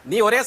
നീ ഒരേ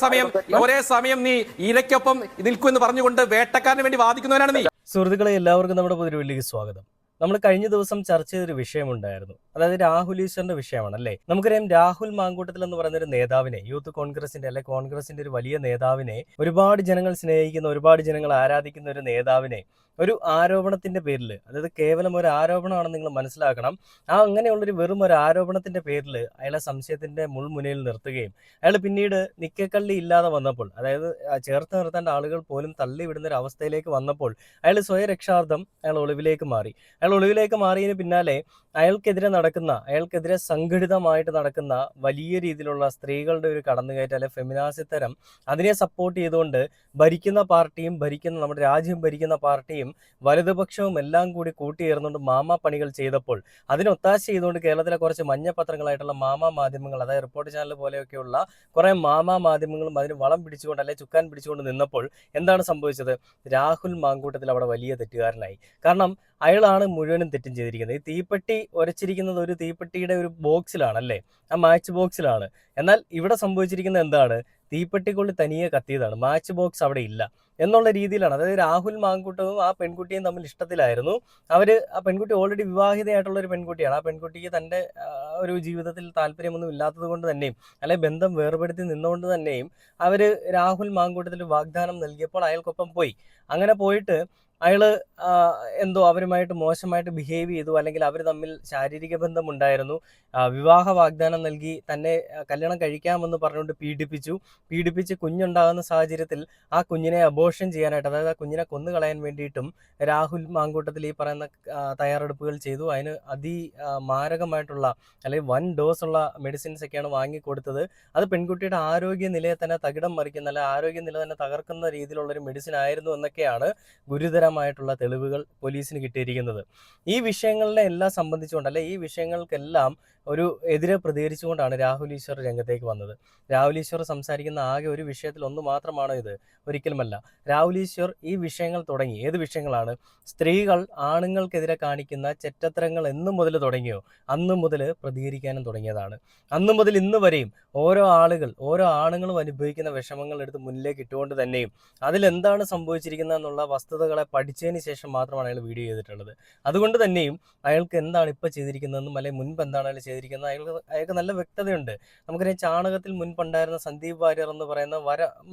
സമയം നീ ഇരയ്ക്കൊപ്പം നിൽക്കുമെന്ന് പറഞ്ഞുകൊണ്ട് വേട്ടക്കാരന് വേണ്ടി വാദിക്കുന്നവനാണ് നീ. സുഹൃത്തുക്കളെ, എല്ലാവർക്കും നമ്മുടെ പുതിയ സ്വാഗതം. നമ്മൾ കഴിഞ്ഞ ദിവസം ചർച്ച ചെയ്തൊരു വിഷയമുണ്ടായിരുന്നു, അതായത് രാഹുൽ ഈശ്വറിന്റെ വിഷയമാണ് അല്ലേ. നമുക്കറിയാം, രാഹുൽ മാങ്കൂട്ടത്തിൽ എന്ന് പറയുന്ന ഒരു നേതാവിനെ, യൂത്ത് കോൺഗ്രസിന്റെ അല്ലെ കോൺഗ്രസിന്റെ ഒരു വലിയ നേതാവിനെ, ഒരുപാട് ജനങ്ങൾ സ്നേഹിക്കുന്ന, ഒരുപാട് ജനങ്ങൾ ആരാധിക്കുന്ന ഒരു നേതാവിനെ ഒരു ആരോപണത്തിന്റെ പേരിൽ, അതായത് കേവലം ഒരു ആരോപണമാണെന്ന് നിങ്ങൾ മനസ്സിലാക്കണം. അങ്ങനെയുള്ളൊരു വെറും ഒരു ആരോപണത്തിന്റെ പേരിൽ അയാളെ സംശയത്തിന്റെ മുൾമുനയിൽ നിർത്തുകയും അയാൾ പിന്നീട് നിക്കക്കള്ളി ഇല്ലാതെ വന്നപ്പോൾ, അതായത് ചേർത്ത് നിർത്തേണ്ട ആളുകൾ പോലും തള്ളിവിടുന്ന ഒരു അവസ്ഥയിലേക്ക് വന്നപ്പോൾ അയാൾ സ്വയരക്ഷാർത്ഥം അയാൾ ഒളിവിലേക്ക് മാറി. അയാൾ ഒളിവിലേക്ക് മാറിയതിന് പിന്നാലെ അയാൾക്കെതിരെ സംഘടിതമായിട്ട് നടക്കുന്ന വലിയ രീതിയിലുള്ള സ്ത്രീകളുടെ ഒരു കടന്നുകയറ്റം, അല്ലെ ഫെമിനാസിത്തരം, അതിനെ സപ്പോർട്ട് ചെയ്തുകൊണ്ട് ഭരിക്കുന്ന പാർട്ടിയും നമ്മുടെ രാജ്യം ഭരിക്കുന്ന പാർട്ടിയും വലതുപക്ഷവും എല്ലാം കൂടി കൂട്ടിയേർന്നുകൊണ്ട് മാമാ പണികൾ ചെയ്തപ്പോൾ അതിനൊത്താശ ചെയ്തുകൊണ്ട് കേരളത്തിലെ കുറച്ച് മഞ്ഞപത്രങ്ങളായിട്ടുള്ള മാമാ മാധ്യമങ്ങൾ, അതായത് റിപ്പോർട്ട് ചാനൽ പോലെയൊക്കെയുള്ള കുറെ മാമാ മാധ്യമങ്ങളും അതിന് വളം പിടിച്ചുകൊണ്ട്, അല്ലെ ചുക്കാൻ പിടിച്ചുകൊണ്ട് നിന്നപ്പോൾ എന്താണ് സംഭവിച്ചത്? രാഹുൽ മാങ്കൂട്ടത്തിൽ അവിടെ വലിയ തെറ്റുകാരനായി. കാരണം അയാളാണ് മുഴുവനും തെറ്റും ചെയ്തിരിക്കുന്നത്. ഈ തീപ്പെട്ടി ഉരച്ചിരിക്കുന്നത് ഒരു തീപ്പെട്ടിയുടെ ഒരു ബോക്സിലാണ് അല്ലേ, ആ മാച്ച് ബോക്സിലാണ്. എന്നാൽ ഇവിടെ സംഭവിച്ചിരിക്കുന്നത് എന്താണ്? തീപ്പെട്ടിക്കുള്ളിൽ തനിയെ കത്തിയതാണ്, മാച്ച് ബോക്സ് അവിടെ ഇല്ല എന്നുള്ള രീതിയിലാണ്. അതായത് രാഹുൽ മാങ്കൂട്ടവും ആ പെൺകുട്ടിയും തമ്മിൽ ഇഷ്ടത്തിലായിരുന്നു. ആ പെൺകുട്ടി ഓൾറെഡി വിവാഹിതയായിട്ടുള്ള ഒരു പെൺകുട്ടിയാണ്. ആ പെൺകുട്ടിക്ക് തൻ്റെ ഒരു ജീവിതത്തിൽ താല്പര്യമൊന്നും ഇല്ലാത്തത് കൊണ്ട് തന്നെയും, അല്ലെ ബന്ധം വേർപെടുത്തി നിന്നുകൊണ്ട് തന്നെയും രാഹുൽ മാങ്കൂട്ടത്തിൽ വാഗ്ദാനം നൽകിയപ്പോൾ അയാൾക്കൊപ്പം പോയി. അങ്ങനെ പോയിട്ട് അയാള് എന്തോ അവരുമായിട്ട് മോശമായിട്ട് ബിഹേവ് ചെയ്തു, അല്ലെങ്കിൽ അവർ തമ്മിൽ ശാരീരിക ബന്ധമുണ്ടായിരുന്നു. വിവാഹ വാഗ്ദാനം നൽകി തന്നെ കല്യാണം കഴിക്കാമെന്ന് പറഞ്ഞുകൊണ്ട് പീഡിപ്പിച്ച് കുഞ്ഞുണ്ടാകുന്ന സാഹചര്യത്തിൽ ആ കുഞ്ഞിനെ അബോർഷൻ ചെയ്യാനായിട്ട്, അതായത് ആ കുഞ്ഞിനെ കൊന്നുകളയാൻ വേണ്ടിയിട്ടും രാഹുൽ മാങ്കൂട്ടത്തിൽ ഈ പറയുന്ന തയ്യാറെടുപ്പുകൾ ചെയ്തു. അതിന് മാരകമായിട്ടുള്ള അല്ലെങ്കിൽ 1 ഡോസ് ഉള്ള മെഡിസിൻസ് ഒക്കെയാണ് വാങ്ങിക്കൊടുത്തത്. അത് പെൺകുട്ടിയുടെ ആരോഗ്യനിലയെ തന്നെ തകിടം മറിക്കുന്ന, അല്ലെ ആരോഗ്യനില തന്നെ തകർക്കുന്ന രീതിയിലുള്ളൊരു മെഡിസിൻ ആയിരുന്നു എന്നൊക്കെയാണ് ഗുരുതരമായിട്ടുള്ള തെളിവുകൾ പോലീസിന് കിട്ടിയിരിക്കുന്നത്. ഈ വിഷയങ്ങളെ എല്ലാം സംബന്ധിച്ചുകൊണ്ട്, അല്ലെ ഈ വിഷയങ്ങൾക്കെല്ലാം ഒരു എതിരെ പ്രതികരിച്ചുകൊണ്ടാണ് രാഹുൽ ഈശ്വർ രംഗത്തേക്ക് വന്നത്. രാഹുൽ ഈശ്വർ സംസാരിക്കുന്ന ആകെ ഒരു വിഷയത്തിൽ ഒന്ന് മാത്രമാണോ ഇത്? ഒരിക്കലുമല്ല. രാഹുൽ ഈശ്വർ ഈ വിഷയങ്ങൾ തുടങ്ങി. ഏത് വിഷയങ്ങളാണ്? സ്ത്രീകൾ ആണുങ്ങൾക്കെതിരെ കാണിക്കുന്ന ചെറ്റത്തരങ്ങൾ എന്ന് മുതൽ തുടങ്ങിയോ അന്ന് മുതൽ പ്രതികരിക്കാനും തുടങ്ങിയതാണ്. അന്ന് മുതൽ ഇന്ന് വരെയും ഓരോ ആണുങ്ങളും അനുഭവിക്കുന്ന വിഷമങ്ങൾ എടുത്ത് മുന്നിലേക്ക് ഇട്ടുകൊണ്ട് തന്നെയും അതിലെന്താണ് സംഭവിച്ചിരിക്കുന്നത് എന്നുള്ള വസ്തുതകളെ പഠിച്ചതിന് ശേഷം മാത്രമാണ് അയാൾ വീഡിയോ ചെയ്തിട്ടുള്ളത്. അതുകൊണ്ട് തന്നെയും അയാൾക്ക് എന്താണ് ഇപ്പോൾ ചെയ്തിരിക്കുന്നതെന്നും അല്ലെങ്കിൽ മുൻപ് എന്താണ് അയാൾ ചെയ്തിരിക്കുന്നത് അയാൾക്ക് നല്ല വ്യക്തതയുണ്ട്. നമുക്കറിയാം, ചാണകത്തിൽ മുൻപുണ്ടായിരുന്ന സന്ദീപ് വാര്യർ എന്ന് പറയുന്ന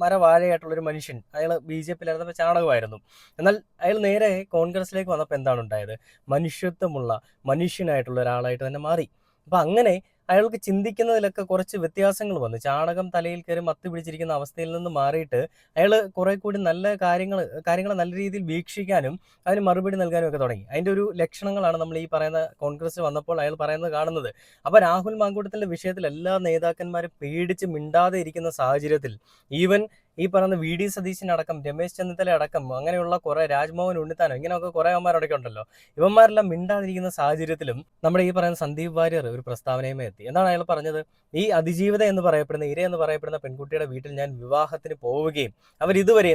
മരവാഴയായിട്ടുള്ളൊരു മനുഷ്യൻ, അയാൾ BJP-യിലായിരുന്നപ്പോൾ ചാണകമായിരുന്നു. എന്നാൽ അയാൾ നേരെ കോൺഗ്രസിലേക്ക് വന്നപ്പോൾ എന്താണ് ഉണ്ടായത്? മനുഷ്യത്വമുള്ള മനുഷ്യനായിട്ടുള്ള ഒരാളായിട്ട് തന്നെ മാറി. അപ്പം അങ്ങനെ അയാൾക്ക് ചിന്തിക്കുന്നതിലൊക്കെ കുറച്ച് വ്യത്യാസങ്ങൾ വന്നു. ചാണകം തലയിൽ കയറി മത്തി പിടിച്ചിരിക്കുന്ന അവസ്ഥയിൽ നിന്ന് മാറിയിട്ട് അയാൾ കുറെ കൂടി നല്ല കാര്യങ്ങളെ നല്ല രീതിയിൽ വീക്ഷിക്കാനും അതിന് മറുപടി നൽകാനും ഒക്കെ തുടങ്ങി. അതിൻ്റെ ഒരു ലക്ഷണങ്ങളാണ് നമ്മൾ ഈ പറയുന്ന കോൺഗ്രസ് വന്നപ്പോൾ അയാൾ പറയുന്നത് കാണുന്നത്. അപ്പോൾ രാഹുൽ മാങ്കൂട്ടത്തിൻ്റെ വിഷയത്തിൽ എല്ലാ നേതാക്കന്മാരും പേടിച്ച് മിണ്ടാതെ ഇരിക്കുന്ന സാഹചര്യത്തിൽ, ഈവൻ ഈ പറയുന്ന VD സതീശനടക്കം, രമേശ് ചെന്നിത്തല അടക്കം, അങ്ങനെയുള്ള കുറെ, രാജ്മോഹൻ ഉണ്ണിത്താനോ, ഇങ്ങനെയൊക്കെ കുറെ അവന്മാരൊക്കെ ഉണ്ടല്ലോ, ഇവന്മാരെല്ലാം മിണ്ടാതിരിക്കുന്ന സാഹചര്യത്തിലും നമ്മുടെ ഈ പറയുന്ന സന്ദീപ് വാര്യർ ഒരു പ്രസ്താവനയുമേ എത്തി. എന്താണ് അയാൾ പറഞ്ഞത്? ഈ അതിജീവിത എന്ന് പറയപ്പെടുന്ന, ഇര എന്ന് പറയപ്പെടുന്ന പെൺകുട്ടിയുടെ വീട്ടിൽ ഞാൻ വിവാഹത്തിന് പോവുകയും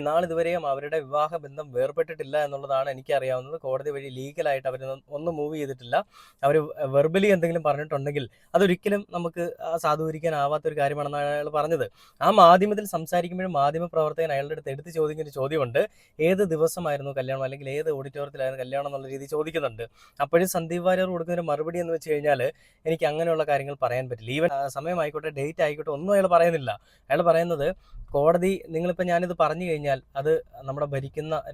നാളിതുവരെയും അവരുടെ വിവാഹ ബന്ധം വേർപെട്ടിട്ടില്ല എന്നുള്ളതാണ് എനിക്കറിയാവുന്നത്. കോടതി വഴി ലീഗലായിട്ട് അവർ ഒന്നും മൂവ് ചെയ്തിട്ടില്ല. അവർ വെർബലി എന്തെങ്കിലും പറഞ്ഞിട്ടുണ്ടെങ്കിൽ അതൊരിക്കലും നമുക്ക് സാധൂകരിക്കാനാവാത്തൊരു കാര്യമാണെന്നാണ് അയാൾ പറഞ്ഞത്. ആ മാധ്യമത്തിൽ സംസാരിക്കുമ്പോഴും മാധ്യമപ്രവർത്തകൻ അയാളുടെ അടുത്ത് എടുത്ത് ചോദിക്കുന്ന ഒരു ചോദ്യമുണ്ട്, ഏത് ദിവസമായിരുന്നു കല്യാണം, അല്ലെങ്കിൽ ഏത് ഓഡിറ്റോറിയത്തിലായിരുന്നു കല്യാണം എന്നുള്ള രീതി ചോദിക്കുന്നുണ്ട്. അപ്പോഴും സന്ദീപ് വാര്യർ കൊടുക്കുന്ന മറുപടി എന്ന് വെച്ച് കഴിഞ്ഞാൽ, എനിക്ക് അങ്ങനെയുള്ള കാര്യങ്ങൾ പറയാൻ പറ്റില്ല. ഈവൻ സമയമായിക്കോട്ടെ, ഡേറ്റ് ആയിക്കോട്ടെ, ഒന്നും അയാൾ പറയുന്നില്ല. അയാൾ പറയുന്നത്, കോടതി, നിങ്ങളിപ്പോൾ ഞാനിത് പറഞ്ഞു കഴിഞ്ഞാൽ അത് നമ്മുടെ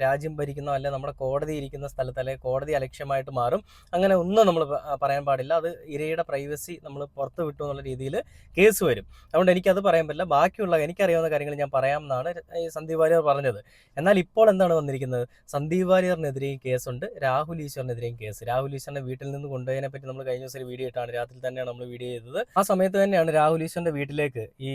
രാജ്യം ഭരിക്കുന്ന, അല്ലെ നമ്മുടെ കോടതി ഇരിക്കുന്ന സ്ഥലത്ത്, അല്ലെങ്കിൽ കോടതി അലക്ഷ്യമായിട്ട് മാറും. അങ്ങനെ ഒന്നും നമ്മൾ പറയാൻ പാടില്ല. അത് ഇരയുടെ പ്രൈവസി നമ്മൾ പുറത്ത് വിട്ടു എന്നുള്ള രീതിയിൽ കേസ് വരും. അതുകൊണ്ട് എനിക്കത് പറയാൻ പറ്റില്ല. ബാക്കിയുള്ള എനിക്കറിയാവുന്ന കാര്യങ്ങൾ ഞാൻ പറയാം എന്നാണ് ഈ സന്ദീപ് വാര്യർ പറഞ്ഞത്. എന്നാൽ ഇപ്പോൾ എന്താണ് വന്നിരിക്കുന്നത്? സന്ദീപ് വാര്യറിനെതിരെയും കേസുണ്ട്, രാഹുൽ ഈശ്വറിനെതിരെയും കേസ്. രാഹുൽ ഈശ്വറിന്റെ വീട്ടിൽ നിന്ന് കൊണ്ടുപോയതിനെ പറ്റി നമ്മൾ കഴിഞ്ഞ ദിവസം ഒരു വീഡിയോ ഇട്ടാണ്, രാത്രി തന്നെയാണ് നമ്മൾ വീഡിയോ ചെയ്തത്. ആ സമയത്ത് തന്നെയാണ് രാഹുൽ ഈശ്വറിന്റെ വീട്ടിലേക്ക് ഈ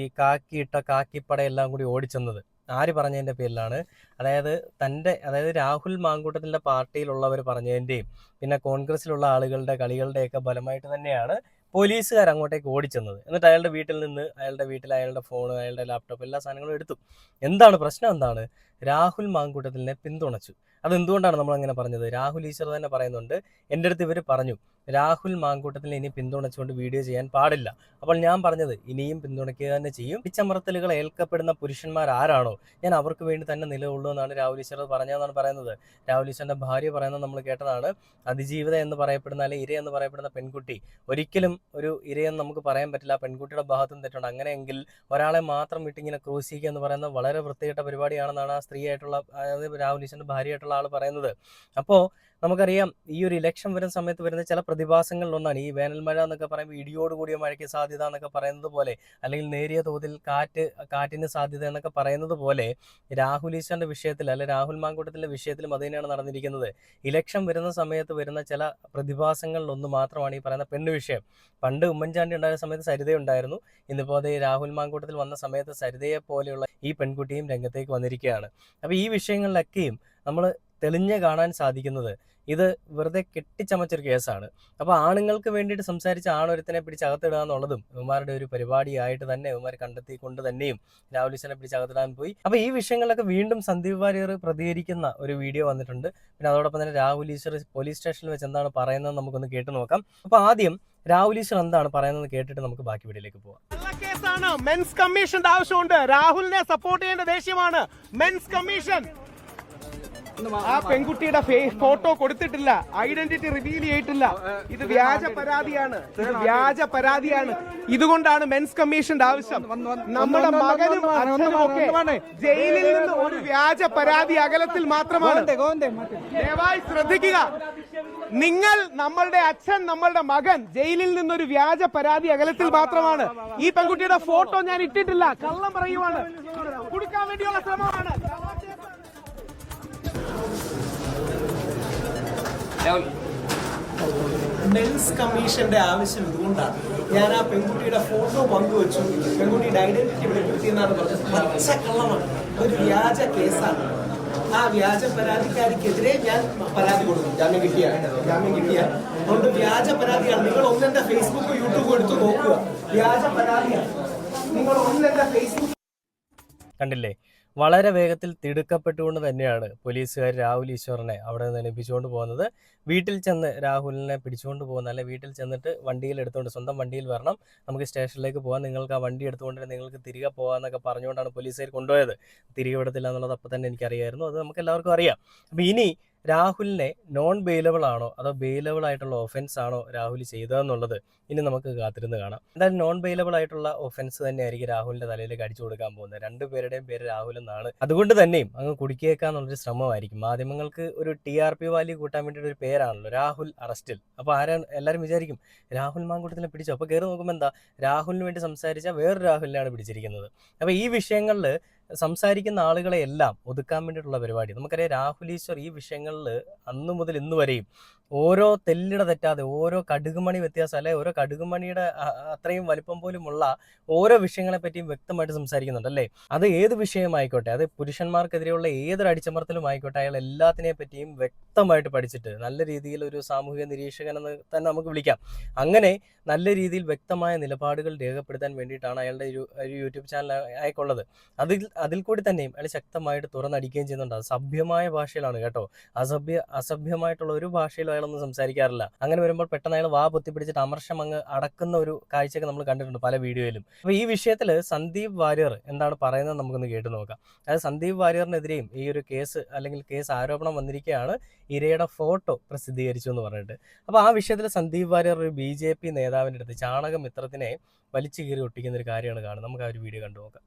കാക്കിപ്പടയെല്ലാം കൂടി ഓടിച്ചെന്നത്. ആര് പറഞ്ഞതിൻ്റെ പേരിലാണ്? അതായത് രാഹുൽ മാങ്കൂട്ടത്തിൻ്റെ പാർട്ടിയിലുള്ളവർ പറഞ്ഞതിൻ്റെയും പിന്നെ കോൺഗ്രസിലുള്ള ആളുകളുടെ കളികളുടെയൊക്കെ ഫലമായിട്ട് തന്നെയാണ് പോലീസുകാർ അങ്ങോട്ടേക്ക് ഓടിച്ചെന്നത്. എന്നിട്ട് അയാളുടെ വീട്ടിൽ നിന്ന് അയാളുടെ ഫോൺ, അയാളുടെ ലാപ്ടോപ്പ്, എല്ലാ സാധനങ്ങളും എടുത്തു. എന്താണ് പ്രശ്നം? എന്താണ്? രാഹുൽ മാങ്കൂട്ടത്തിനെ പിന്തുണച്ചു. അതെന്തുകൊണ്ടാണ് നമ്മൾ അങ്ങനെ പറഞ്ഞത്? രാഹുൽ ഈശ്വർ തന്നെ പറയുന്നുണ്ട്, എൻ്റെ അടുത്ത് ഇവർ പറഞ്ഞു രാഹുൽ മാങ്കൂട്ടത്തിനെ ഇനി പിന്തുണച്ചുകൊണ്ട് വീഡിയോ ചെയ്യാൻ പാടില്ല. അപ്പോൾ ഞാൻ പറഞ്ഞത് ഇനിയും പിന്തുണയ്ക്കുക തന്നെ ചെയ്യും. പിച്ചമർത്തലുകൾ ഏൽക്കപ്പെടുന്ന പുരുഷന്മാർ ആരാണോ ഞാൻ അവർക്ക് വേണ്ടി തന്നെ നിലകൊള്ളൂ എന്നാണ് രാഹുൽ ഈശ്വർ പറഞ്ഞതെന്നാണ് പറയുന്നത്. രാഹുൽ ഈശ്വറിന്റെ ഭാര്യ പറയുന്നത് നമ്മൾ കേട്ടതാണ്. അതിജീവിത എന്ന് പറയപ്പെടുന്ന അല്ലെങ്കിൽ ഇര എന്ന് പറയപ്പെടുന്ന പെൺകുട്ടി ഒരിക്കലും ഒരു ഇരയെന്ന് നമുക്ക് പറയാൻ പറ്റില്ല. പെൺകുട്ടിയുടെ ഭാഗത്തും തെറ്റുണ്ട്. അങ്ങനെയെങ്കിൽ ഒരാളെ മാത്രം വിട്ടിങ്ങനെ ക്രൂശിക്കുക എന്ന് പറയുന്നത് വളരെ വൃത്തികെട്ട പരിപാടിയാണെന്നാണ് ആ സ്ത്രീയായിട്ടുള്ള അതായത് രാഹുൽ ഈശ്വറിന്റെ ഭാര്യയായിട്ടുള്ള ആൾ പറയുന്നത്. അപ്പോൾ നമുക്കറിയാം ഈ ഒരു ഇലക്ഷൻ വരുന്ന സമയത്ത് വരുന്ന ചില പ്രതിഭാസങ്ങളിലൊന്നാണ് ഈ വേനൽ മഴ എന്നൊക്കെ പറയുമ്പോൾ ഇടിയോട് കൂടിയ മഴയ്ക്ക് സാധ്യത എന്നൊക്കെ പറയുന്നത് പോലെ, അല്ലെങ്കിൽ നേരിയ തോതിൽ കാറ്റിന് സാധ്യത എന്നൊക്കെ പറയുന്നത് പോലെ രാഹുൽ ഈശ്വറിന്റെ വിഷയത്തിൽ അല്ലെ രാഹുൽ മാങ്കൂട്ടത്തിന്റെ വിഷയത്തിലും അത് തന്നെയാണ് നടന്നിരിക്കുന്നത്. ഇലക്ഷൻ വരുന്ന സമയത്ത് വരുന്ന ചില പ്രതിഭാസങ്ങളിലൊന്ന് മാത്രമാണ് ഈ പറയുന്ന പെണ്ണ് വിഷയം. പണ്ട് ഉമ്മൻചാണ്ടി ഉണ്ടായ സമയത്ത് സരിത ഉണ്ടായിരുന്നു. ഇന്നിപ്പോൾ അതേ രാഹുൽ മാങ്കൂട്ടത്തിൽ വന്ന സമയത്ത് സരിതയെ പോലെയുള്ള ഈ പെൺകുട്ടിയും രംഗത്തേക്ക് വന്നിരിക്കുകയാണ്. അപ്പോൾ ഈ വിഷയങ്ങളിലൊക്കെയും നമ്മൾ തെളിഞ്ഞ് കാണാൻ സാധിക്കുന്നത് ഇത് വെറുതെ കെട്ടിച്ചമച്ചൊരു കേസാണ്. അപ്പോൾ ആണുങ്ങൾക്ക് വേണ്ടിയിട്ട് സംസാരിച്ച ആണൊരുത്തനെ പിടിച്ചകത്തിടുക എന്നുള്ളതും ഇവന്മാരുടെ ഒരു പരിപാടിയായിട്ട് തന്നെ ഇവന്മാർ കണ്ടെത്തിക്കൊണ്ട് തന്നെയും രാഹുൽ ഈശ്വറിനെ പിടിച്ചകത്തിടാൻ പോയി. അപ്പോൾ ഈ വിഷയങ്ങളൊക്കെ വീണ്ടും സന്ദീപ് വാര്യർ പ്രതികരിക്കുന്ന ഒരു വീഡിയോ വന്നിട്ടുണ്ട്. പിന്നെ അതോടൊപ്പം തന്നെ രാഹുൽ ഈശ്വർ പോലീസ് സ്റ്റേഷനിൽ വെച്ച് എന്താണ് പറയുന്നത് നമുക്കൊന്ന് കേട്ട് നോക്കാം. അപ്പോൾ ആദ്യം രാഹുൽ ഈശ്വർ എന്താണ് പറയുന്നത് കേട്ടിട്ട് നമുക്ക് ബാക്കി വീഡിയോയിലേക്ക് പോവാം. കേസാണ്. മെൻസ് കമ്മീഷന്റെ ആവശ്യമുണ്ട്. രാഹുലിനെ സപ്പോർട്ട് ചെയ്യേണ്ട ദേശീയമാണ് മെൻസ് കമ്മീഷൻ. ആ പെൺകുട്ടിയുടെ ഫോട്ടോ കൊടുത്തിട്ടില്ല, ഐഡന്റിറ്റി റിവീൽ ചെയ്തിട്ടില്ല. ഇത് വ്യാജ പരാതിയാണ്. ഇതുകൊണ്ടാണ് മെൻസ് കമ്മീഷന്റെ ആവശ്യം. നമ്മുടെ മകനും അച്ഛനും ഒക്കെ ജയിലിൽ നിന്ന് ഒരു വ്യാജ പരാതി അകലത്തിൽ മാത്രമാണ്. ദയവായി ശ്രദ്ധിക്കുക. നിങ്ങൾ, നമ്മളുടെ അച്ഛൻ, നമ്മളുടെ മകൻ ജയിലിൽ നിന്നൊരു വ്യാജ പരാതി അകലത്തിൽ മാത്രമാണ്. ഈ പെൺകുട്ടിയുടെ ഫോട്ടോ ഞാൻ ഇട്ടിട്ടില്ല, കള്ളം പറയുവാണ്, കൊടുക്കാൻ വേണ്ടിയുള്ള ശ്രമമാണ്. മെൻസ് കമ്മീഷന്റെ ആവശ്യം ഇതുകൊണ്ടാണ്. ഞാൻ ആ പെൺകുട്ടിയുടെ ഫോട്ടോ പങ്കുവച്ചു, പെൺകുട്ടിയുടെ ഐഡന്റിറ്റി വെളിപ്പെടുത്തിയെന്നാണ് പറഞ്ഞത്. പച്ചക്കള്ളമാണ്, ഒരു വ്യാജ കേസാണ്. ആ വ്യാജ പരാതിക്കാരിക്കെതിരെ ഞാൻ പരാതി കൊടുക്കും, ജാമ്യം കിട്ടിയ അതുകൊണ്ട് വ്യാജ പരാതിയാണ്. നിങ്ങൾ ഒന്നെന്റെ ഫേസ്ബുക്ക് യൂട്യൂബ് എടുത്ത് നോക്കുക, വ്യാജ പരാതിയാണ്. നിങ്ങൾ ഒന്നെന്റെ ഫേസ്ബുക്ക് കണ്ടില്ലേ? വളരെ വേഗത്തിൽ തിടുക്കപ്പെട്ടുകൊണ്ട് തന്നെയാണ് പോലീസുകാർ രാഹുൽ ഈശ്വറിനെ അവിടെ നിന്ന് എണീപ്പിച്ചുകൊണ്ട് പോകുന്നത്. വീട്ടിൽ ചെന്ന് രാഹുലിനെ പിടിച്ചുകൊണ്ട് പോകുന്ന, അല്ലെ വീട്ടിൽ ചെന്നിട്ട് വണ്ടിയിൽ എടുത്തുകൊണ്ട്, സ്വന്തം വണ്ടിയിൽ വരണം, നമുക്ക് സ്റ്റേഷനിലേക്ക് പോകാൻ, നിങ്ങൾക്ക് ആ വണ്ടി എടുത്തുകൊണ്ട് നിങ്ങൾക്ക് തിരികെ പോകാമെന്നൊക്കെ പറഞ്ഞുകൊണ്ടാണ് പോലീസുകാർ കൊണ്ടുപോയത്. തിരികെ വിടത്തില്ല എന്നുള്ളത് അപ്പം തന്നെ എനിക്കറിയായിരുന്നു, അത് നമുക്ക് എല്ലാവർക്കും അറിയാം. അപ്പം ഇനി രാഹുലിനെ നോൺ ബെയിലബിൾ ആണോ അതോ ബെയിലബിൾ ആയിട്ടുള്ള ഒഫൻസ് ആണോ രാഹുൽ ചെയ്തതെന്നുള്ളത് ഇനി നമുക്ക് കാത്തിരുന്ന് കാണാം. എന്തായാലും നോൺ ബെയിലബിൾ ആയിട്ടുള്ള ഒഫൻസ് തന്നെയായിരിക്കും രാഹുലിന്റെ തലയിലേക്ക് അടിച്ചു കൊടുക്കാൻ പോകുന്നത്. രണ്ടുപേരുടെയും പേര് രാഹുൽ എന്നാണ്. അതുകൊണ്ട് തന്നെയും അങ്ങ് കുടുക്കിയേക്കാന്നുള്ളൊരു ശ്രമമായിരിക്കും. മാധ്യമങ്ങൾക്ക് ഒരു TRP വാല്യൂ കൂട്ടാൻ വേണ്ടിയിട്ട് ഒരു പേരാണല്ലോ രാഹുൽ അറസ്റ്റിൽ. അപ്പോൾ എല്ലാവരും വിചാരിക്കും രാഹുൽ മാങ്കൂട്ടത്തിനെ പിടിച്ചു. അപ്പോൾ കയറി നോക്കുമ്പോൾ എന്താ, രാഹുലിന് വേണ്ടി സംസാരിച്ച വേറൊരു രാഹുലിനെയാണ് പിടിച്ചിരിക്കുന്നത്. അപ്പോൾ ഈ വിഷയങ്ങളിൽ സംസാരിക്കുന്ന ആളുകളെ എല്ലാം ഒതുക്കാൻ വേണ്ടിയിട്ടുള്ള പരിപാടി. നമുക്കറിയാം രാഹുൽ ഈശ്വർ ഈ വിഷയങ്ങളിൽ അന്നു മുതൽ ഇന്ന് വരെയും ഓരോ തെല്ലിട തെറ്റാതെ, ഓരോ കടുകുമണി വ്യത്യാസം, അല്ലെ ഓരോ കടുകുമണിയുടെ അത്രയും വലിപ്പം പോലുമുള്ള ഓരോ വിഷയങ്ങളെ പറ്റിയും വ്യക്തമായിട്ട് സംസാരിക്കുന്നുണ്ട് അല്ലേ. അത് ഏത് വിഷയമായിക്കോട്ടെ, അത് പുരുഷന്മാർക്കെതിരെയുള്ള ഏതൊരു അടിച്ചമർത്തലും ആയിക്കോട്ടെ, അയാൾ എല്ലാത്തിനെ പറ്റിയും വ്യക്തമായിട്ട് പഠിച്ചിട്ട് നല്ല രീതിയിൽ ഒരു സാമൂഹിക നിരീക്ഷകൻ എന്ന് തന്നെ നമുക്ക് വിളിക്കാം. അങ്ങനെ നല്ല രീതിയിൽ വ്യക്തമായ നിലപാടുകൾ രേഖപ്പെടുത്താൻ വേണ്ടിയിട്ടാണ് അയാളുടെ ഒരു യൂട്യൂബ് ചാനൽ അയക്കുള്ളത്. അതിൽ കൂടി തന്നെയും അയാൾ ശക്തമായിട്ട് തുറന്നടിക്കുകയും ചെയ്യുന്നുണ്ട്. അത് സഭ്യമായ ഭാഷയിലാണ് കേട്ടോ, അസഭ്യമായിട്ടുള്ള ഒരു ഭാഷയിലും അയാളൊന്നും സംസാരിക്കാറില്ല. അങ്ങനെ വരുമ്പോൾ പെട്ടെന്ന് അയാൾ വാ പൊത്തിപ്പിടിച്ചിട്ട് അമർഷം അങ്ങ് അടക്കുന്ന ഒരു കാഴ്ചയൊക്കെ നമ്മൾ കണ്ടിട്ടുണ്ട് പല വീഡിയോയിലും. അപ്പോൾ ഈ വിഷയത്തിൽ സന്ദീപ് വാര്യർ എന്താണ് പറയുന്നത് നമുക്കൊന്ന് കേട്ടു നോക്കാം. അതായത് സന്ദീപ് വാര്യറിനെതിരെയും ഈ ഒരു കേസ് അല്ലെങ്കിൽ കേസ് ആരോപണം വന്നിരിക്കുകയാണ്, ഇരയുടെ ഫോട്ടോ പ്രസിദ്ധീകരിച്ചു എന്ന് പറഞ്ഞിട്ട്. അപ്പോൾ ആ വിഷയത്തിൽ സന്ദീപ് വാര്യർ ഒരു BJP നേതാവിൻ്റെ അടുത്ത് ചാണകമിത്രത്തിനെ വലിച്ചു കീറി ഒട്ടിക്കുന്ന ഒരു കാര്യമാണ് കാണുന്നത്. നമുക്ക് ആ ഒരു വീഡിയോ കണ്ടു നോക്കാം.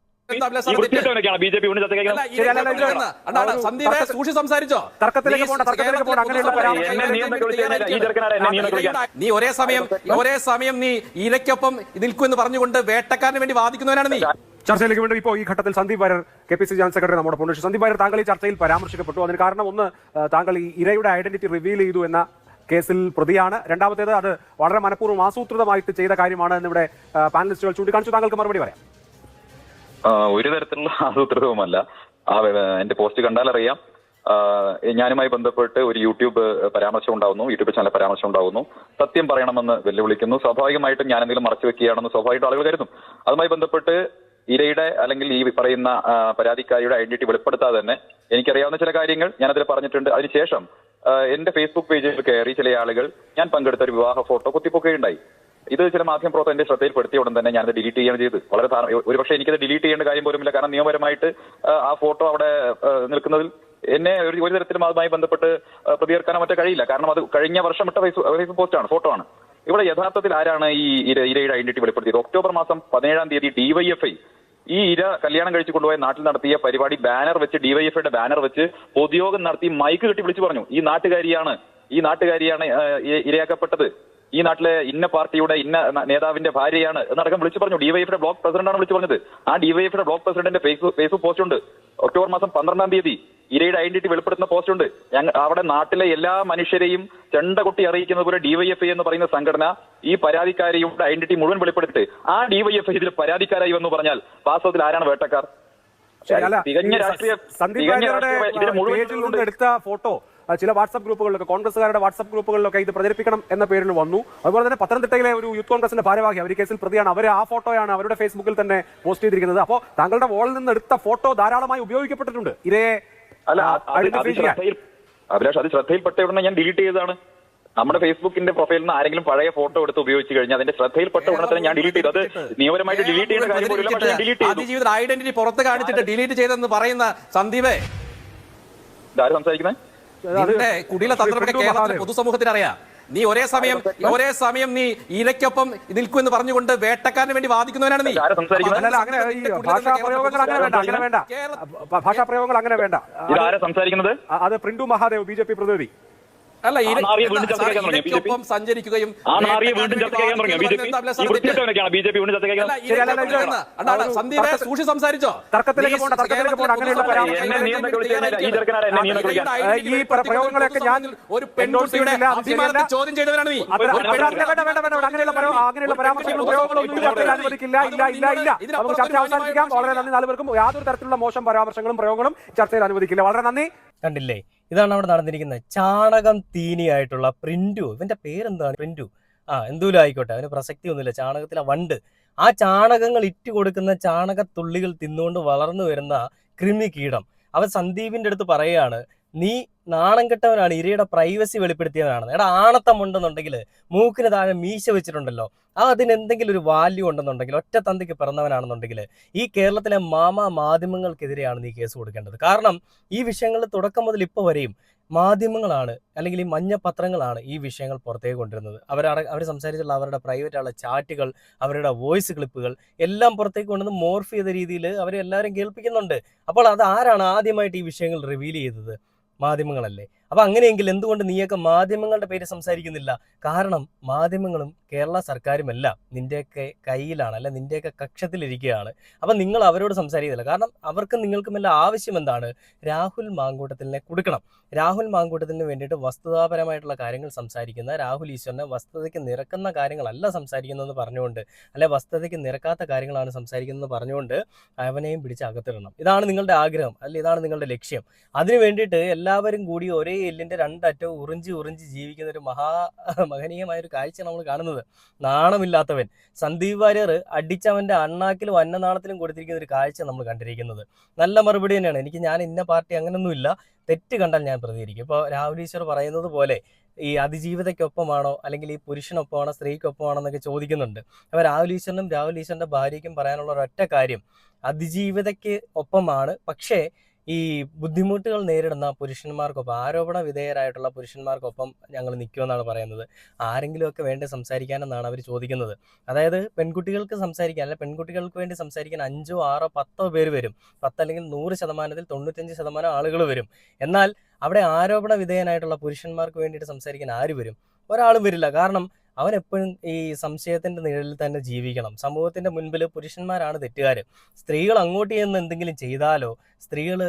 നീ ഒരേ സമയം നീ ഇരയ്ക്കൊപ്പം നിൽക്കുമെന്ന് പറഞ്ഞുകൊണ്ട് വേട്ടക്കാരന് വേണ്ടി വാദിക്കുന്നവനാണ് നീ. ചർച്ചയിലേക്ക് വേണ്ടി ഇപ്പോൾ ഈ ഘട്ടത്തിൽ Sandeep Warrier KPCC general secretary നമ്മുടെ പൊന്നിഷ്. സന്ദീപ് വാര്യർ, താങ്കൾ ഈ ചർച്ചയിൽ പരാമർശിക്കപ്പെട്ടു. അതിന് കാരണം ഒന്ന്, താങ്കൾ ഈ ഇരയുടെ ഐഡന്റിറ്റി റിവീൽ ചെയ്തു എന്ന കേസിൽ പ്രതിയാണ്. രണ്ടാമത്തേത്, അത് വളരെ മനഃപൂർവ്വം ആസൂത്രിതമായിട്ട് ചെയ്ത കാര്യമാണ് എന്നിവിടെ പാനലിസ്റ്റുകൾ ചൂണ്ടിക്കാണിച്ചു. താങ്കൾക്ക് മറുപടി പറയാം. ഒരു തരത്തിലുള്ള ആസൂത്രിതവുമല്ല. എന്റെ പോസ്റ്റ് കണ്ടാലറിയാം. ഞാനുമായി ബന്ധപ്പെട്ട് ഒരു യൂട്യൂബ് ചാനൽ പരാമർശം ഉണ്ടാവുന്നു. സത്യം പറയണമെന്ന് വെല്ലുവിളിക്കുന്നു. സ്വാഭാവികമായിട്ടും ഞാൻ എന്തെങ്കിലും മറച്ചു വെക്കുകയാണെന്ന് സ്വാഭാവികമായിട്ട് ആളുകൾ കരുതും. അതുമായി ബന്ധപ്പെട്ട് ഇരയുടെ അല്ലെങ്കിൽ ഈ പറയുന്ന പരാതിക്കാരിയുടെ ഐഡന്റിറ്റി വെളിപ്പെടുത്താതെ തന്നെ എനിക്കറിയാവുന്ന ചില കാര്യങ്ങൾ ഞാനതിൽ പറഞ്ഞിട്ടുണ്ട്. അതിനുശേഷം എന്റെ ഫേസ്ബുക്ക് പേജിൽ കയറി ചില ആളുകൾ ഞാൻ പങ്കെടുത്ത ഒരു വിവാഹ ഫോട്ടോ കുത്തിപ്പൊക്കുകയുണ്ടായി. ഇത് ചില മാധ്യമപ്രവർത്തകർ എന്റെ ശ്രദ്ധയിൽപ്പെടുത്തിയ ഉടൻ തന്നെ ഞാനത് ഡിലീറ്റ് ചെയ്യുകയാണ് ചെയ്തത്. വളരെ ഒരുപക്ഷെ എനിക്കത് ഡിലീറ്റ് ചെയ്യേണ്ട കാര്യം പോലുമില്ല. കാരണം നിയമപരമായിട്ട് ആ ഫോട്ടോ അവിടെ നിൽക്കുന്നതിൽ എന്നെ ഒരു തരത്തിലും അതുമായി ബന്ധപ്പെട്ട് പ്രതികരിക്കാനോ മറ്റോ കഴിയില്ല. കാരണം അത് കഴിഞ്ഞ വർഷം ഇട്ട ഫേസ്ബുക്ക് പോസ്റ്റാണ്, ഫോട്ടോ ആണ്. ഇവിടെ യഥാർത്ഥത്തിൽ ആരാണ് ഈ ഇരയുടെ ഐഡന്റിറ്റി വെളിപ്പെടുത്തിയത്? ഒക്ടോബർ മാസം 17-ാം തീയതി DYFI ഈ ഇര കല്യാണം കഴിച്ചു കൊണ്ടുപോയ നാട്ടിൽ നടത്തിയ പരിപാടി ബാനർ വെച്ച്, DYFIയുടെ ബാനർ വെച്ച് പൊതുയോഗം നടത്തി മൈക്ക് കെട്ടി വിളിച്ചു പറഞ്ഞു, ഈ നാട്ടുകാരിയാണ് ഇരയാക്കപ്പെട്ടത്, ഈ നാട്ടിലെ ഇന്ന പാർട്ടിയുടെ ഇന്ന നേതാവിന്റെ ഭാര്യയാണ് എന്നടക്കം വിളിച്ചു പറഞ്ഞു. DYFIയുടെ ബ്ലോക്ക് പ്രസിഡന്റാണ് വിളിച്ചു പറഞ്ഞത്. ആ DYFIയുടെ ബ്ലോക്ക് പ്രസിഡന്റിന്റെ ഫേസ്ബുക്ക് പോസ്റ്റ് ഉണ്ട്. ഒക്ടോബർ മാസം 12-ാം തീയതി ഇരയുടെ ഐഡന്റിറ്റി വെളിപ്പെടുത്തുന്ന പോസ്റ്റ് ഉണ്ട്. അവിടെ നാട്ടിലെ എല്ലാ മനുഷ്യരെയും ചെണ്ട കൊട്ടി അറിയിക്കുന്നത് പോലെ DYFI എന്ന് പറയുന്ന സംഘടന ഈ പരാതിക്കാരിയുടെ ഐഡന്റിറ്റി മുഴുവൻ വെളിപ്പെടുത്തി ആ DYFI ഇതിൽ പരാതിക്കാരായി എന്ന് പറഞ്ഞാൽ വാസ്തവത്തിൽ ആരാണ് വേട്ടക്കാർ? തികഞ്ഞ രാഷ്ട്രീയ എടുത്ത ഫോട്ടോ ചില വാട്സ്ആപ്പ് ഗ്രൂപ്പുകളിലൊക്കെ, കോൺഗ്രസുകാരുടെ വാട്സ്ആപ്പ് ഗ്രൂപ്പുകളിലൊക്കെ ഇത് പ്രചരിപ്പിക്കണം എന്ന പേരിൽ വന്നു. അതുപോലെ തന്നെ പത്തനംതിട്ടയിലെ ഒരു യൂത്ത് കോൺഗ്രസിന്റെ ഭാരവാഹി അവർ ഈ കേസിൽ പ്രതിയാണ്. അവർ ആ ഫോട്ടോയാണ് അവരുടെ ഫേസ്ബുക്കിൽ തന്നെ പോസ്റ്റ് ചെയ്തിരിക്കുന്നത്. അപ്പോൾ താങ്കളുടെ വോളിൽ നിന്ന് എടുത്ത ഫോട്ടോ ധാരാളമായി ഉപയോഗിക്കപ്പെട്ടിട്ടുണ്ട് ഇരയെ. അഭിലാഷ്, അത് ശ്രദ്ധയിൽപ്പെട്ട ഉടനെ ഞാൻ ഡിലീറ്റ് ചെയ്തതാണ്. നമ്മുടെ ഫേസ്ബുക്കിന്റെ പ്രൊഫൈലിൽ നിന്ന് ആരെങ്കിലും പഴയ ഫോട്ടോ എടുത്ത് ഉപയോഗിച്ച് കഴിഞ്ഞാൽ അതിന്റെ ശ്രദ്ധയിൽപ്പെട്ട ഉടനെ തന്നെ ഞാൻ ഡിലീറ്റ് ചെയ്തു. അത് നിയമപരമായിട്ട് ഡിലീറ്റ് ചെയ്യേണ്ട കാര്യം പോലും പക്ഷേ ഞാൻ ഡിലീറ്റ് ചെയ്തു. അതിജീവിത ഐഡന്റിറ്റി പുറത്ത് കാണിച്ചിട്ട് ഡിലീറ്റ് ചെയ്തെന്ന് പറയുന്ന സന്ദീപേ, ഇതാര് സംസാരിക്കുന്നത്? നിന്റെ കുടില തന്ത്രമൊക്കെ കേരളത്തിലെ പൊതുസമൂഹത്തിന് അറിയാം. നീ ഒരേ സമയം നീ ഇരയ്ക്കൊപ്പം നിൽക്കുമെന്ന് പറഞ്ഞുകൊണ്ട് വേട്ടക്കാരന് വേണ്ടി വാദിക്കുന്നവനാണ് നീ. ഭാഷാപ്രയോഗങ്ങൾ അങ്ങനെ വേണ്ട. സംസാരിക്കുന്നത് അത് പ്രിന്റു മഹാദേവ്, BJP പ്രതിനിധി. അല്ല, ഇരയ്ക്കൊപ്പം സഞ്ചരിക്കുകയും സന്ദീപ് സൂക്ഷി സംസാരിച്ചോ? തർക്കത്തിലേക്ക് പോകണ്ട. ഈ പ്രയോഗങ്ങളൊക്കെ ഞാൻ ഒരു പെൺകുട്ടിയുടെ അഭിമാനത്തെ ചോദ്യം ചെയ്തവരാണ് നീ. അങ്ങനെയുള്ള പരാമർശങ്ങളും പ്രയോഗങ്ങളൊന്നും ചർച്ചയിൽ അനുവദിക്കില്ല. ഇല്ല. നമുക്ക് ചർച്ച അവസാനിപ്പിക്കാം. വളരെ നന്ദി. നാലുപേർക്കും യാതൊരു തരത്തിലുള്ള മോശം പരാമർശങ്ങളും പ്രയോഗങ്ങളും ചർച്ചയിൽ അനുവദിക്കില്ല. വളരെ നന്ദി. കണ്ടില്ലേ, ഇതാണ് അവിടെ നടന്നിരിക്കുന്നത്. ചാണകം തീനിയായിട്ടുള്ള പ്രിന്റു, ഇവന്റെ പേരെന്താണ്? പ്രിന്റു. എന്തെങ്കിലും ആയിക്കോട്ടെ, അവന് പ്രസക്തി ഒന്നുമില്ല. ചാണകത്തിലെ വണ്ട്, ആ ചാണകങ്ങൾ ഇറ്റ് കൊടുക്കുന്ന ചാണകത്തുള്ളികൾ തിന്നുകൊണ്ട് വളർന്നു വരുന്ന കൃമി കീടം. അവൻ സന്ദീപിന്റെ അടുത്ത് പറയുകയാണ്, നീ നാണം കെട്ടവനാണ്, ഇരയുടെ പ്രൈവസി വെളിപ്പെടുത്തിയവനാണ്. എടാ, ആണത്തം ഉണ്ടെന്നുണ്ടെങ്കിൽ മൂക്കിന് താഴെ മീശ വെച്ചിട്ടുണ്ടല്ലോ, അതിനെന്തെങ്കിലും ഒരു വാല്യൂ ഉണ്ടെന്നുണ്ടെങ്കിൽ, ഒറ്റ തന്തിക്ക് പിറന്നവനാണെന്നുണ്ടെങ്കിൽ ഈ കേരളത്തിലെ മാധ്യമങ്ങൾക്കെതിരെയാണ് നീ കേസ് കൊടുക്കേണ്ടത്. കാരണം ഈ വിഷയങ്ങളിൽ തുടക്കം മുതൽ ഇപ്പോൾ വരെയും മാധ്യമങ്ങളാണ്, അല്ലെങ്കിൽ ഈ മഞ്ഞ പത്രങ്ങളാണ് ഈ വിഷയങ്ങൾ പുറത്തേക്ക് കൊണ്ടുവരുന്നത്. അവർ സംസാരിച്ചുള്ള അവരുടെ പ്രൈവറ്റ് ആയുള്ള ചാറ്റുകൾ, അവരുടെ വോയിസ് ക്ലിപ്പുകൾ എല്ലാം പുറത്തേക്ക് കൊണ്ടുവന്ന് മോർഫ് ചെയ്ത രീതിയിൽ അവരെ എല്ലാവരും കേൾപ്പിക്കുന്നുണ്ട്. അപ്പോൾ അത് ആരാണ് ആദ്യമായിട്ട് ഈ വിഷയങ്ങൾ റിവീൽ ചെയ്തത്? മാധ്യമങ്ങളല്ലേ. അപ്പൊ അങ്ങനെയെങ്കിൽ എന്തുകൊണ്ട് നീയൊക്കെ മാധ്യമങ്ങളുടെ പേര് സംസാരിക്കുന്നില്ല? കാരണം മാധ്യമങ്ങളും കേരള സർക്കാരുമെല്ലാം നിന്റെയൊക്കെ കയ്യിലാണ്, അല്ല നിന്റെയൊക്കെ കക്ഷത്തിലിരിക്കുകയാണ്. അപ്പൊ നിങ്ങൾ അവരോട് സംസാരിക്കുന്നില്ല. കാരണം അവർക്കും നിങ്ങൾക്കുമെല്ലാം ആവശ്യം എന്താണ്? രാഹുൽ മാങ്കൂട്ടത്തിലിനെ കൊടുക്കണം. രാഹുൽ മാങ്കൂട്ടത്തിന് വേണ്ടിയിട്ട് വസ്തുതാപരമായിട്ടുള്ള കാര്യങ്ങൾ സംസാരിക്കുന്ന, രാഹുൽ ഈശ്വറിനെ വസ്തുതയ്ക്ക് നിരക്കുന്ന കാര്യങ്ങളല്ല സംസാരിക്കുന്നതെന്ന് പറഞ്ഞുകൊണ്ട്, അല്ലെ വസ്തുതയ്ക്ക് നിരക്കാത്ത കാര്യങ്ങളാണ് സംസാരിക്കുന്നതെന്ന് പറഞ്ഞുകൊണ്ട് അവനെയും പിടിച്ച് അകത്തിടണം. ഇതാണ് നിങ്ങളുടെ ആഗ്രഹം, അല്ലെ ഇതാണ് നിങ്ങളുടെ ലക്ഷ്യം. അതിനു വേണ്ടിയിട്ട് എല്ലാവരും കൂടി ഒരേ എല്ലിന്റെ രണ്ടറ്റവും ഉറിഞ്ചി ജീവിക്കുന്ന ഒരു മഹനീയമായ ഒരു കാഴ്ച നമ്മൾ കാണുന്നത്. നാണമില്ലാത്തവൻ സന്ദീപ് വാര്യർ അടിച്ചവന്റെ അണ്ണാക്കിലും അന്നനാളത്തിലും കൊടുത്തിരിക്കുന്ന ഒരു കാഴ്ച നമ്മൾ കണ്ടിരിക്കുന്നത്. നല്ല മറുപടി തന്നെയാണ്. ഞാൻ ഇന്ന പാർട്ടി അങ്ങനൊന്നുമില്ല, തെറ്റ് കണ്ടാൽ ഞാൻ പ്രതികരിക്കും. ഇപ്പോൾ രാഹുൽ ഈശ്വർ പറയുന്നത് പോലെ ഈ അതിജീവിതയ്ക്കൊപ്പമാണോ അല്ലെങ്കിൽ ഈ പുരുഷനൊപ്പമാണോ സ്ത്രീക്കൊപ്പമാണോ എന്നൊക്കെ ചോദിക്കുന്നുണ്ട്. അപ്പോൾ രാഹുൽ ഈശ്വറിന്റെ ഭാര്യയ്ക്കും പറയാനുള്ള ഒരൊറ്റ കാര്യം, അതിജീവിതയ്ക്ക് ഒപ്പമാണ്, പക്ഷേ ഈ ബുദ്ധിമുട്ടുകൾ നേരിടുന്ന പുരുഷന്മാർക്കൊപ്പം, ആരോപണ വിധേയരായിട്ടുള്ള പുരുഷന്മാർക്കൊപ്പം ഞങ്ങൾ നിൽക്കുമെന്നാണ് പറയുന്നത്. ആരെങ്കിലുമൊക്കെ വേണ്ടി സംസാരിക്കാനെന്നാണ് അവർ ചോദിക്കുന്നത്. അതായത് പെൺകുട്ടികൾക്ക് സംസാരിക്കാൻ, അല്ലെ പെൺകുട്ടികൾക്ക് വേണ്ടി സംസാരിക്കാൻ 5, 6, 10 പേര് വരും. 10 അല്ലെങ്കിൽ 100%ൽ 95% ആളുകൾ വരും. എന്നാൽ അവിടെ ആരോപണ വിധേയനായിട്ടുള്ള പുരുഷന്മാർക്ക് വേണ്ടിയിട്ട് സംസാരിക്കാൻ ആര് വരും? ഒരാളും വരില്ല. കാരണം അവൻ എപ്പോഴും ഈ സംശയത്തിന്റെ നിഴലിൽ തന്നെ ജീവിക്കണം. സമൂഹത്തിന്റെ മുൻപിൽ പുരുഷന്മാരാണ് തെറ്റുകാർ. സ്ത്രീകൾ അങ്ങോട്ട് ചെന്ന് എന്തെങ്കിലും ചെയ്താലോ, സ്ത്രീകൾ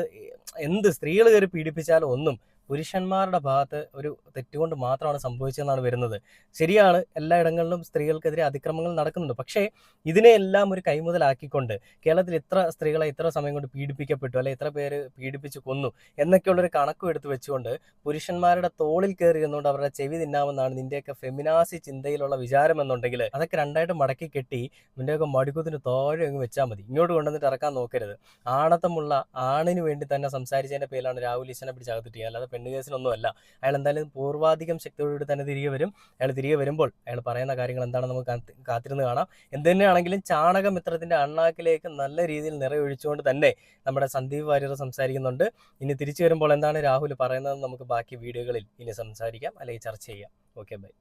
കയറി പീഡിപ്പിച്ചാലോ ഒന്നും പുരുഷന്മാരുടെ ഭാഗത്ത് ഒരു തെറ്റുകൊണ്ട് മാത്രമാണ് സംഭവിച്ചതെന്നാണ് വരുന്നത്. ശരിയാണ്, എല്ലായിടങ്ങളിലും സ്ത്രീകൾക്കെതിരെ അതിക്രമങ്ങൾ നടക്കുന്നുണ്ട്. പക്ഷേ ഇതിനെയെല്ലാം ഒരു കൈമുതലാക്കിക്കൊണ്ട് കേരളത്തിൽ ഇത്ര സ്ത്രീകളെ ഇത്ര സമയം കൊണ്ട് പീഡിപ്പിക്കപ്പെട്ടു, അല്ലെ ഇത്ര പേര് പീഡിപ്പിച്ച് കൊന്നു എന്നൊക്കെയുള്ളൊരു കണക്കും എടുത്ത് വെച്ചുകൊണ്ട് പുരുഷന്മാരുടെ തോളിൽ കയറി എന്നുകൊണ്ട് അവരുടെ ചെവി തിന്നാമെന്നാണ് നിന്റെയൊക്കെ ഫെമിനാസി ചിന്തയിലുള്ള വിചാരം എന്നുണ്ടെങ്കിൽ അതൊക്കെ രണ്ടായിട്ട് മടക്കി കെട്ടി നിന്റെയൊക്കെ മടിക്കുത്തിന് താഴെ അങ്ങ് വെച്ചാൽ മതി. ഇങ്ങോട്ട് കൊണ്ടുവന്നിട്ട് ഇറക്കാൻ നോക്കരുത്. ആണത്തമുള്ള ആണിന് വേണ്ടി തന്നെ സംസാരിച്ചതിന്റെ പേരിലാണ് രാഹുൽ ഈശ്വരനെ പിടിച്ചകത്തിട്ട്, അല്ലാതെ പെണ്ണ് കേസിനൊന്നുമല്ല. അയാൾ എന്തായാലും പൂർവാധികം ശക്തിയോടുകൂടി തന്നെ തിരികെ വരും. അയാൾ തിരികെ വരുമ്പോൾ അയാൾ പറയുന്ന കാര്യങ്ങൾ എന്താണെന്ന് നമുക്ക് കാത്തിരുന്ന് കാണാം. എന്ത് തന്നെയാണെങ്കിലും ചാണകമിത്രത്തിന്റെ അണ്ണാക്കിലേക്ക് നല്ല രീതിയിൽ നിറയൊഴിച്ചുകൊണ്ട് തന്നെ നമ്മുടെ സന്ദീപ് വാര്യർ സംസാരിക്കുന്നുണ്ട്. ഇനി തിരിച്ചു വരുമ്പോൾ എന്താണ് രാഹുൽ പറയുന്നത് നമുക്ക് ബാക്കി വീഡിയോകളിൽ ഇനി സംസാരിക്കാം, അല്ലെങ്കിൽ ചർച്ച ചെയ്യാം. Okay, by.